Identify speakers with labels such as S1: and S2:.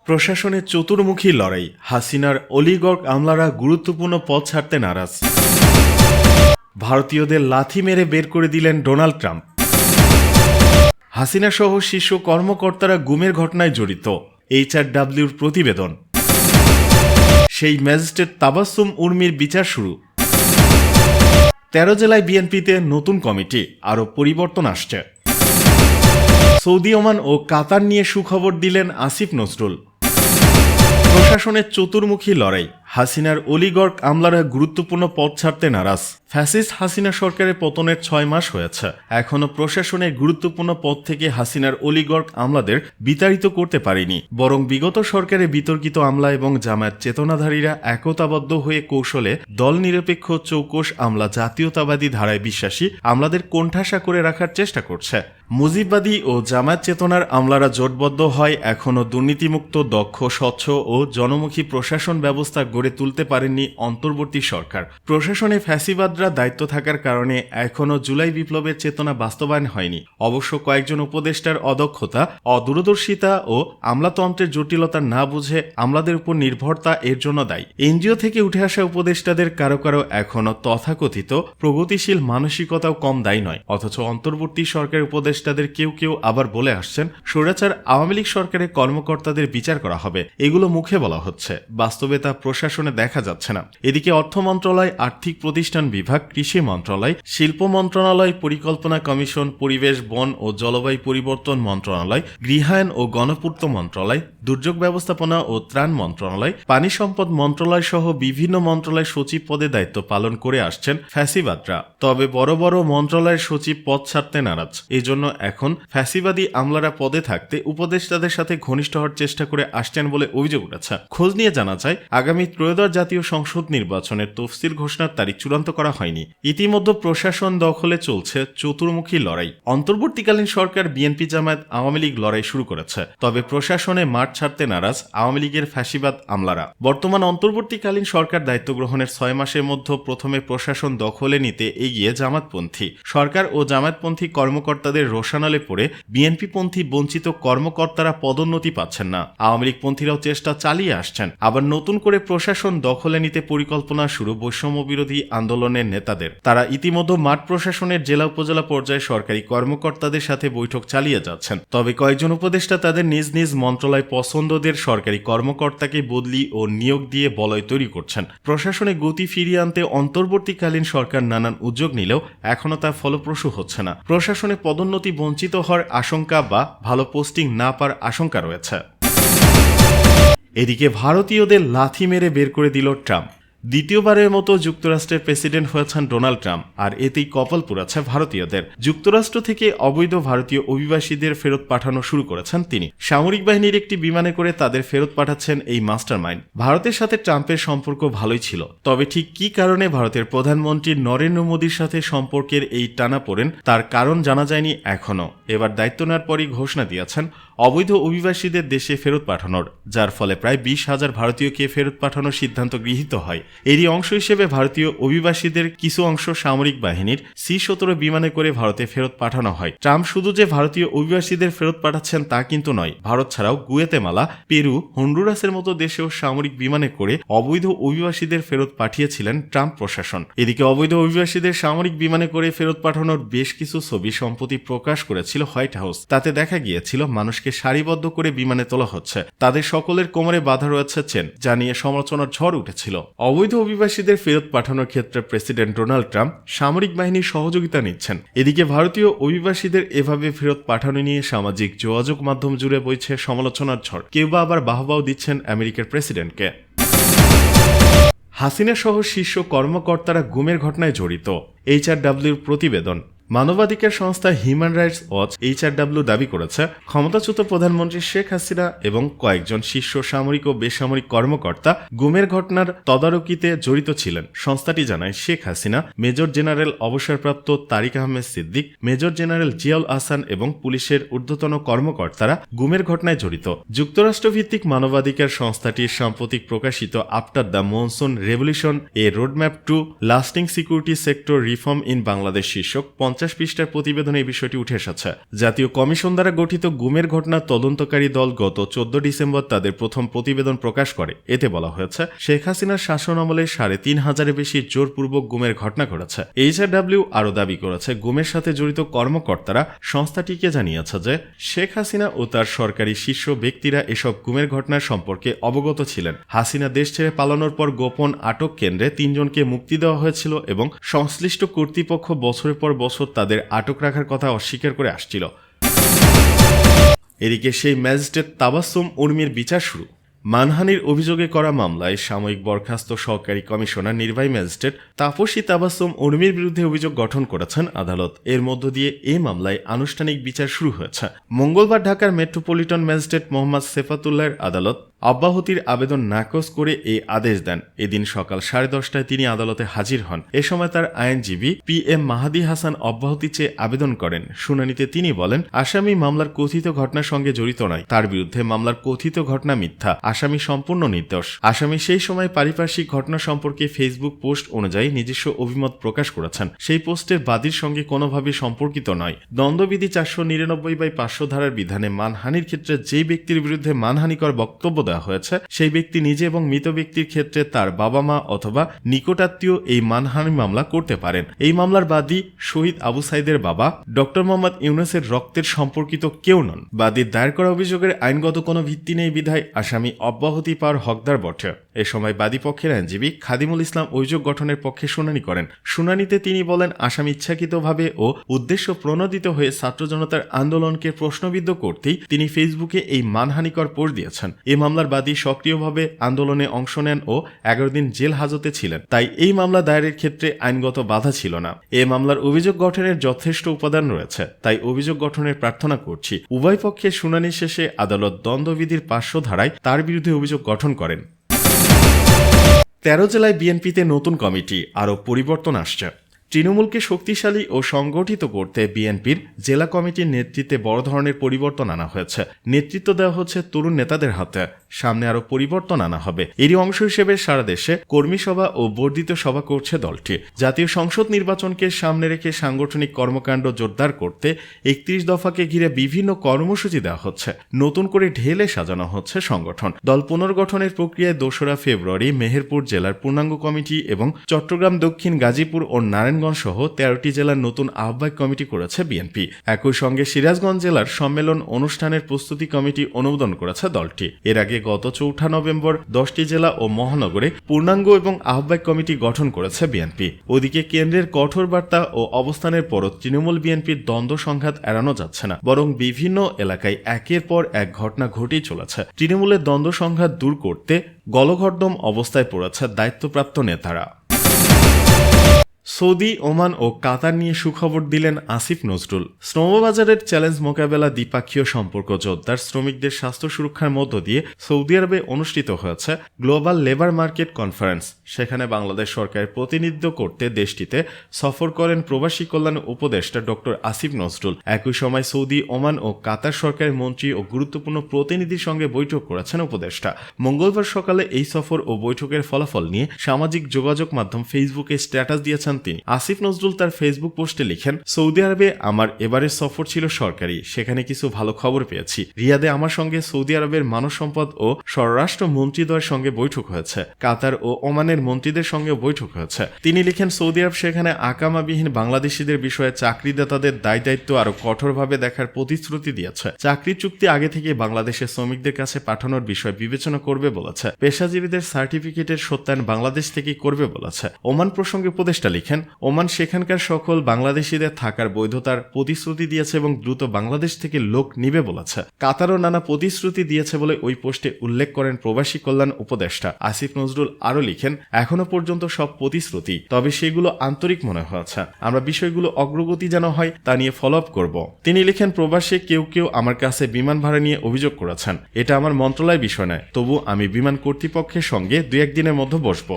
S1: প্রশাসনের চতুর্মুখী লড়াই, হাসিনার অলিগর্গ আমলারা গুরুত্বপূর্ণ পদ ছাড়তে নারাজ। ভারতীয়দের লাথি মেরে বের করে দিলেন ডোনাল্ড ট্রাম্প। হাসিনা সহ শীর্ষ কর্মকর্তারা গুমের ঘটনায় জড়িত, HRW'র প্রতিবেদন। সেই ম্যাজিস্ট্রেট তাবাসসুম উর্মির বিচার শুরু। 13 জেলায় বিএনপিতে নতুন কমিটি, আরও পরিবর্তন আসছে। সৌদি, ওমান ও কাতার নিয়ে সুখবর দিলেন আসিফ নজরুল। প্রশাসনের চতুর্মুখী লড়াই, হাসিনার অলিগর্গ আমলারা গুরুত্বপূর্ণ পদ ছাড়তে নারাজ। ফ্যাসিস্ট হাসিনা সরকারের পতনের 6 মাস হয়েছে, এখনও প্রশাসনের গুরুত্বপূর্ণ পদ থেকে হাসিনার অলিগর্গ আমলাদের বিতাড়িত করতে পারেনি, বরং বিগত সরকারের বিতর্কিত আমলা এবং জামায়াত চেতনাধারীরা একতাবদ্ধ হয়ে কৌশলে দল নিরপেক্ষ চৌকস আমলা জাতীয়তাবাদী ধারায় বিশ্বাসী আমলাদের কোণঠাসা করে রাখার চেষ্টা করছে। মুজিববাদী ও জামায়াত চেতনার আমলারা জোটবদ্ধ হয় এখনও দুর্নীতিমুক্ত, দক্ষ, স্বচ্ছ ও জনমুখী প্রশাসন ব্যবস্থা গড়ে তুলতে পারেননি অন্তর্বর্তী সরকার। প্রশাসনে ফ্যাসিবাদরা দায়িত্ব থাকার কারণে এখনও জুলাই বিপ্লবের চেতনা বাস্তবায়ন হয়নি। অবশ্য কয়েকজন উপদেষ্টার অদক্ষতা, অদূরদর্শিতা ও আমলাতন্ত্রের জটিলতা না বুঝে আমলাদের উপর নির্ভরতা এর জন্য দায়ী। এনজিও থেকে উঠে আসা উপদেষ্টাদের কারো কারো এখনও তথাকথিত প্রগতিশীল মানসিকতাও কম দায়ী নয়, অথচ অন্তর্বর্তী সরকারের উপদেষ্টাদের কেউ কেউ আবার বলে আসছেন স্বৈরাচার আওয়ামী লীগ সরকারের কর্মকর্তাদের বিচার করা হবে। এগুলো মুখে বলা হচ্ছে, বাস্তবে তা প্রশাসনে দেখা যাচ্ছে না। এদিকে অর্থ মন্ত্রণালয়, আর্থিক প্রতিষ্ঠান বিভাগ, কৃষি মন্ত্রণালয়, শিল্প মন্ত্রণালয়, পরিকল্পনা কমিশন, পরিবেশ, বন ও জলবায়ু পরিবর্তন মন্ত্রণালয়, গৃহায়ন ও গণপূর্ত মন্ত্রণালয়, দুর্যোগ ব্যবস্থাপনা ও ত্রাণ মন্ত্রণালয়, পানি সম্পদ মন্ত্রণালয় সহ বিভিন্ন মন্ত্রণালয় সচিব পদে দায়িত্ব পালন করে আসছেন ফ্যাসিবাদরা। তবে বড় বড় মন্ত্রণালয়ের সচিব পদ ছাড়তে নারাজ। এজন্য এখন ফ্যাসিবাদী আমলারা পদে থাকতে উপদেষ্টাদের সাথে ঘনিষ্ঠ হওয়ার চেষ্টা করে আসছেন বলে অভিযোগ উঠেছে। খোঁজ নিয়ে জানা যায়, আগামী ত্রয়োদশ জাতীয় সংসদ নির্বাচনের তফসিল ঘোষণার তারিখ চূড়ান্ত করা হয়নি। ইতিমধ্যে প্রশাসন দখলে চলছে চতুর্মুখী লড়াই। অন্তর্বর্তীকালীন সরকার বিএনপি, জামায়াত, আওয়ামী লীগ লড়াই শুরু করেছে, তবে প্রশাসনে মাঠ ছাড়তে নারাজ আওয়ামী লীগের ফ্যাসিবাদ আমলারা। বর্তমান অন্তর্বর্তীকালীন সরকার দায়িত্ব গ্রহণের 6 মাসের মধ্যে প্রথমে প্রশাসন দখলে নিতে এগিয়ে জামাতপন্থী সরকার ও জামায়াতপন্থী কর্মকর্তাদের রোষানলে পড়ে বিএনপিপন্থী বঞ্চিত কর্মকর্তারা পদোন্নতি পাচ্ছেন না। আওয়ামী লীগপন্থীরাও চেষ্টা চালিয়ে আসছেন। আবার নতুন করে প্রশাসন দখলে নিতে পরিকল্পনা শুরু বৈষম্য বিরোধী আন্দোলনের নেতাদের। তারা ইতিমধ্যে মাঠ প্রশাসনের জেলা উপজেলা পর্যায়ে সরকারি কর্মকর্তাদের সাথে বৈঠক চালিয়ে যাচ্ছেন। তবে কয়েকজন উপদেষ্টা তাদের নিজ নিজ মন্ত্রণালয় পছন্দদের সরকারি কর্মকর্তাকে বদলি ও নিয়োগ দিয়ে বলয় তৈরি করছেন। প্রশাসনে গতি ফিরিয়ে আনতে অন্তর্বর্তীকালীন সরকার নানান উদ্যোগ নিলেও এখনও তা ফলপ্রসূ হচ্ছে না। প্রশাসনে পদোন্নতি বঞ্চিত হওয়ার আশঙ্কা বা ভালো পোস্টিং না পাওয়ার আশঙ্কা রয়েছে। এদিকে ভারতীয়দের লাথি মেরে বের করে দিল ট্রাম্প। দ্বিতীয়বারের মতো যুক্তরাষ্ট্রের প্রেসিডেন্ট হয়েছেন ডোনাল্ড ট্রাম্প, আর এতেই কপাল পুড়াচ্ছে ভারতীয়দের। যুক্তরাষ্ট্র থেকে অবৈধ ভারতীয় অভিবাসীদের ফেরত পাঠানো শুরু করেছেন তিনি। সামরিক বাহিনীর একটি বিমানে করে তাদের ফেরত পাঠাচ্ছেন এই মাস্টারমাইন্ড। ভারতের সাথে ট্রাম্পের সম্পর্ক ভালোই ছিল, তবে ঠিক কী কারণে ভারতের প্রধানমন্ত্রী নরেন্দ্র মোদীর সাথে সম্পর্কের এই টানাপোড়েন, তার কারণ জানা যায়নি এখনও। এবার দায়িত্ব নেওয়ার পরই ঘোষণা দিয়েছেন অবৈধ অভিবাসীদের দেশে ফেরত পাঠানোর, যার ফলে প্রায় 20,000 ভারতীয়কে ফেরত পাঠানোর সিদ্ধান্ত গৃহীত হয়। এরই অংশ হিসেবে ভারতীয় অভিবাসীদের কিছু অংশ সামরিক বাহিনীর C-17 বিমানে করে ভারতে ফেরত পাঠানো হয়। ট্রাম্প শুধু যে ভারতীয় অভিবাসীদের ফেরত পাঠাচ্ছেন তা কিন্তু নয়, ভারত ছাড়াও গুয়েতেমালা, পেরু, হন্ডুরাসের মতো দেশেও সামরিক বিমানে করে অবৈধ অভিবাসীদের ফেরত পাঠিয়েছিলেন ট্রাম্প প্রশাসন। এদিকে অবৈধ অভিবাসীদের সামরিক বিমানে করে ফেরত পাঠানোর বেশ কিছু ছবি সম্প্রতি প্রকাশ করেছিল হোয়াইট হাউস। তাতে দেখা গিয়েছিল মানুষকে সারিবদ্ধ করে বিমানে তোলা হচ্ছে, তাদের সকলের কোমরে বাধা রয়েছে চেন, যা নিয়ে সমালোচনার ঝড় উঠেছিল। অবৈধ অভিবাসীদের ফেরত পাঠানোর ক্ষেত্রে প্রেসিডেন্ট ডোনাল্ড ট্রাম্প সামরিক বাহিনীর সহযোগিতা নিচ্ছেন। এদিকে ভারতীয় অভিবাসীদের এভাবে ফেরত পাঠানো নিয়ে সামাজিক যোগাযোগ মাধ্যম জুড়ে বইছে সমালোচনার ঝড়। কেউ বা আবার বাহবাও দিচ্ছেন আমেরিকার প্রেসিডেন্টকে। হাসিনা সহ শীর্ষ কর্মকর্তারা গুমের ঘটনায় জড়িত, HRW'র প্রতিবেদন। মানবাধিকার সংস্থা হিউম্যান রাইটস ওয়াচ HRW দাবি করেছে ক্ষমতাচ্যুত প্রধানমন্ত্রী শেখ হাসিনা এবং কয়েকজন শীর্ষ সামরিক ও বেসামরিক কর্মকর্তা গুমের ঘটনার তদারকিতে জড়িত ছিলেন। সংস্থাটি জানায় শেখ হাসিনা, মেজর জেনারেল অবসরপ্রাপ্ত তারিক আহমেদ সিদ্দিক, মেজর জেনারেল জিয়াউল আহসান এবং পুলিশের ঊর্ধ্বতন কর্মকর্তারা গুমের ঘটনায় জড়িত। যুক্তরাষ্ট্রভিত্তিক মানবাধিকার সংস্থাটির সাম্প্রতিক প্রকাশিত after the monsoon revolution a roadmap to lasting security sector reform in Bangladesh শীর্ষক 50 পৃষ্ঠার প্রতিবেদনে এই বিষয়টি উঠে এসেছে। জাতীয় কমিশন দ্বারা গঠিত গুমের ঘটনা তদন্তকারী দল গত 14 ডিসেম্বর তাদের প্রথম প্রতিবেদন প্রকাশ করে। এতে বলা হয়েছে, শেখ হাসিনার শাসন আমলে 3,500-এর বেশি জোরপূর্বক গুমের ঘটনা ঘটেছে। HRW আরও দাবি করেছে, গুমের সাথে জড়িত কর্মকর্তারা সংস্থাটিকে জানিয়েছে যে শেখ হাসিনা ও তার সরকারি শীর্ষ ব্যক্তিরা এসব গুমের ঘটনার সম্পর্কে অবগত ছিলেন। হাসিনা দেশ ছেড়ে পালানোর পর গোপন আটক কেন্দ্রে 3 জনকে মুক্তি দেওয়া হয়েছিল এবং সংশ্লিষ্ট কর্তৃপক্ষ বছরের পর বছর তাদের আটক রাখার কথা অস্বীকার করে আসছিল। এদিকে সেই ম্যাজিস্ট্রেট তাবাসসুম উর্মির বিচার শুরু। মানহানির অভিযোগে করা মামলায় সাময়িক বরখাস্ত সহকারী কমিশনার নির্বাহী ম্যাজিস্ট্রেট তাপসী তাবাসসুম উর্মির বিরুদ্ধে অভিযোগ গঠন করেছেন আদালত। এর মধ্য দিয়ে এই মামলায় আনুষ্ঠানিক বিচার শুরু হয়েছে। মঙ্গলবার ঢাকার মেট্রোপলিটন ম্যাজিস্ট্রেট মোহাম্মদ সেফাতুল্লাহর আদালত অব্যাহতির আবেদন নাকচ করে এই আদেশ দেন। এদিন সকাল 10:30টায় তিনি আদালতে হাজির হন। এ সময় তার আইনজীবী PM মাহাদি হাসান অব্যাহতি চেয়ে আবেদন করেন। শুনানিতে তিনি বলেন, আসামি মামলার কথিত ঘটনার সঙ্গে জড়িত নয়, তার বিরুদ্ধে মামলার কথিত ঘটনা মিথ্যা, আসামি সম্পূর্ণ নির্দোষ। আসামি সেই সময় পারিপার্শ্বিক ঘটনা সম্পর্কে ফেসবুক পোস্ট অনুযায়ী নিজস্ব অভিমত প্রকাশ করেছেন। সেই পোস্টের বাদীর সঙ্গে কোনোভাবে সম্পর্কিত নয়। দ্বন্দ্ববিধি 499/500 ধারার বিধানে মানহানির ক্ষেত্রে যে ব্যক্তির বিরুদ্ধে মানহানিকর বক্তব্য দেওয়া হয়েছে সেই ব্যক্তি নিজে এবং মৃত ব্যক্তির ক্ষেত্রে তার বাবা মা অথবা নিকটাত্মীয় এই মানহানি মামলা করতে পারেন। এই মামলার বাদী শহীদ আবু সাইদের বাবা ডক্টর মোহাম্মদ ইউনূসের রক্তের সম্পর্কিত কেউ নন। বাদীর দায়ের করা অভিযোগের আইনগত কোনো ভিত্তি নেই বিধায় আসামি অব্যাহতি পাওয়ার হকদার বটে। এ সময় বাদী পক্ষের আইনজীবী খাদিমুল ইসলাম অভিযোগ গঠনের পক্ষে শুনানি করেন। শুনানিতে তিনি বলেন, আসামি ইচ্ছাকৃতভাবে ও উদ্দেশ্য প্রণোদিত হয়ে ছাত্র জনতার আন্দোলনকে প্রশ্নবিদ্ধ করতেই তিনি ফেসবুকে এই মানহানিকর পোস্ট দিয়েছেন। এ মামলার বাদী সক্রিয়ভাবে আন্দোলনে অংশ নেন ও 11 দিন জেল হাজতে ছিলেন, তাই এই মামলা দায়েরের ক্ষেত্রে আইনগত বাধা ছিল না। এ মামলার অভিযোগ গঠনের যথেষ্ট উপাদান রয়েছে, তাই অভিযোগ গঠনের প্রার্থনা করছি। উভয় পক্ষের শুনানি শেষে আদালত দ্বন্দ্ববিধির 500 ধারায় তার বিরুদ্ধে অভিযোগ গঠন করেন। 13 জেলায় বিএনপিতে নতুন কমিটি, আরও পরিবর্তন আসছে। তৃণমূলকে শক্তিশালী ও সংগঠিত করতে বিএনপির জেলা কমিটির নেতৃত্বে বড় ধরনের পরিবর্তন আনা হয়েছে। নেতৃত্ব দেওয়া হচ্ছে তরুণ নেতাদের হাতে। সামনে আরও পরিবর্তন আনা হবে। এরই অংশ হিসেবে সারা দেশে কর্মী সভা ও বর্ধিত সভা করছে দলটি। জাতীয় সংসদ নির্বাচনকে সামনে রেখে সাংগঠনিক কর্মকাণ্ড জোরদার করতে 31 দফাকে ঘিরে বিভিন্ন কর্মসূচি দেওয়া হচ্ছে। নতুন করে ঢেলে সাজানো হচ্ছে সংগঠন। দল পুনর্গঠনের প্রক্রিয়ায় 2রা ফেব্রুয়ারি মেহেরপুর জেলার পূর্ণাঙ্গ কমিটি এবং চট্টগ্রাম দক্ষিণ, গাজীপুর ও নারায়ণগঞ্জ সহ 13টি জেলার নতুন আহ্বায়ক কমিটি করেছে বিএনপি। একই সঙ্গে সিরাজগঞ্জ জেলার সম্মেলন অনুষ্ঠানের প্রস্তুতি কমিটি অনুমোদন করেছে দলটি। এর আগে গত 4 নভেম্বর 10টি জেলা ও মহানগরে পূর্ণাঙ্গ এবং আহ্বায়ক কমিটি গঠন করেছে বিএনপি। ওদিকে কেন্দ্রের কঠোর বার্তা ও অবস্থানের পরও তৃণমূল বিএনপির দ্বন্দ্ব সংঘাত এড়ানো যাচ্ছে না, বরং বিভিন্ন এলাকায় একের পর এক ঘটনা ঘটেই চলেছে। তৃণমূলের দ্বন্দ্ব সংঘাত দূর করতে গলঘর্দম অবস্থায় পড়েছে দায়িত্বপ্রাপ্ত নেতারা। সৌদি, ওমান ও কাতার নিয়ে সুখবর দিলেন আসিফ নজরুল। শ্রমবাজারের চ্যালেঞ্জ মোকাবেলা দ্বিপাক্ষীয় সম্পর্ক জোরদার, শ্রমিকদের স্বাস্থ্য সুরক্ষার মধ্য দিয়ে সৌদি আরবে অনুষ্ঠিত হয়েছে গ্লোবাল লেবার মার্কেট কনফারেন্স। সেখানে বাংলাদেশ সরকারের প্রতিনিধিত্ব করতে দেশটিতে সফর করেন প্রবাসী কল্যাণ উপদেষ্টা ডক্টর আসিফ নজরুল। একই সময় সৌদি, ওমান ও কাতার সরকারের মন্ত্রী ও গুরুত্বপূর্ণ প্রতিনিধির সঙ্গে বৈঠক করেছেন উপদেষ্টা। মঙ্গলবার সকালে এই সফর ও বৈঠকের ফলাফল নিয়ে সামাজিক যোগাযোগ মাধ্যম ফেসবুকে স্ট্যাটাস দিয়েছেন তিনি। আসিফ নজরুল তার ফেসবুক পোস্টে লিখেন, সৌদি আরবে আমার এবারের সফর ছিল সরকারি, সেখানে কিছু ভালো খবর পেয়েছি। রিয়াদে আমার সঙ্গে সৌদি আরবের মানব সম্পদ ও স্বরাষ্ট্র মন্ত্রীদ্বয়ের সঙ্গে বৈঠক হয়েছে। কাতার ও ওমানের মন্ত্রীদের সঙ্গে বৈঠক হয়েছে। তিনি লিখেন, সৌদি আরব সেখানে আকামাবিহীন বাংলাদেশিদের বিষয়ে চাকরিদাতাদের দায় দায়িত্ব আরো কঠোরভাবে দেখার প্রতিশ্রুতি দিয়েছে। চাকরি চুক্তি আগে থেকে বাংলাদেশের শ্রমিকদের কাছে পাঠানোর বিষয় বিবেচনা করবে বলেছে। পেশাজীবীদের সার্টিফিকেটের সত্যায়ন বাংলাদেশ থেকেই করবে বলেছে। ওমান প্রসঙ্গে উপদেষ্টা লিখেন, ওমান সেখানকার সকল বাংলাদেশিদের থাকার বৈধতার প্রতিশ্রুতি দিয়েছে এবং দ্রুত বাংলাদেশ থেকে লোক নিবে বলেছে। কাতারও নানা প্রতিশ্রুতি দিয়েছে বলে ওই পোস্টে উল্লেখ করেন প্রবাসী কল্যাণ উপদেষ্টা। আসিফ নজরুল আরও লিখেন, এখনো পর্যন্ত সব প্রতিশ্রুতি, তবে সেগুলো আন্তরিক মনে হয়েছে। আমরা বিষয়গুলো অগ্রগতি যেন হয় তা নিয়ে ফলো আপ করব। তিনি লিখেন, প্রবাসে কেউ কেউ আমার কাছে বিমান ভাড়া নিয়ে অভিযোগ করেছেন। এটা আমার মন্ত্রণালয়ের বিষয় নয়, তবু আমি বিমান কর্তৃপক্ষের সঙ্গে 2-1 দিনের মধ্যে বসবো।